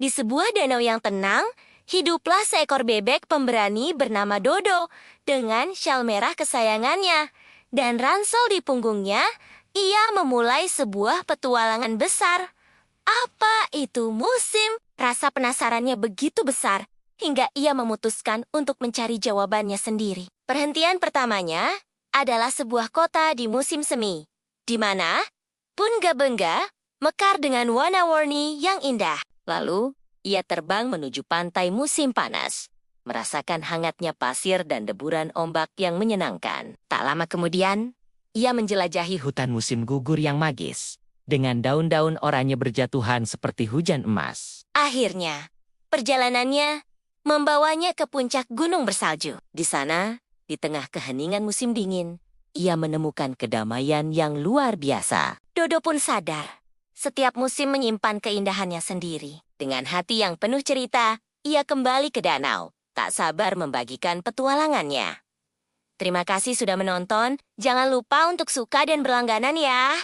Di sebuah danau yang tenang, hiduplah seekor bebek pemberani bernama Dodo dengan syal merah kesayangannya. Dan ransel di punggungnya, ia memulai sebuah petualangan besar. Apa itu musim? Rasa penasarannya begitu besar, hingga ia memutuskan untuk mencari jawabannya sendiri. Perhentian pertamanya adalah sebuah kota di musim semi, di mana Pungga-Benga mekar dengan warna-warni yang indah. Lalu, ia terbang menuju pantai musim panas, merasakan hangatnya pasir dan deburan ombak yang menyenangkan. Tak lama kemudian, ia menjelajahi hutan musim gugur yang magis, dengan daun-daun oranye berjatuhan seperti hujan emas. Akhirnya, perjalanannya membawanya ke puncak gunung bersalju. Di sana, di tengah keheningan musim dingin, ia menemukan kedamaian yang luar biasa. Dodo pun sadar, setiap musim menyimpan keindahannya sendiri. Dengan hati yang penuh cerita, ia kembali ke danau, tak sabar membagikan petualangannya. Terima kasih sudah menonton, jangan lupa untuk suka dan berlangganan ya.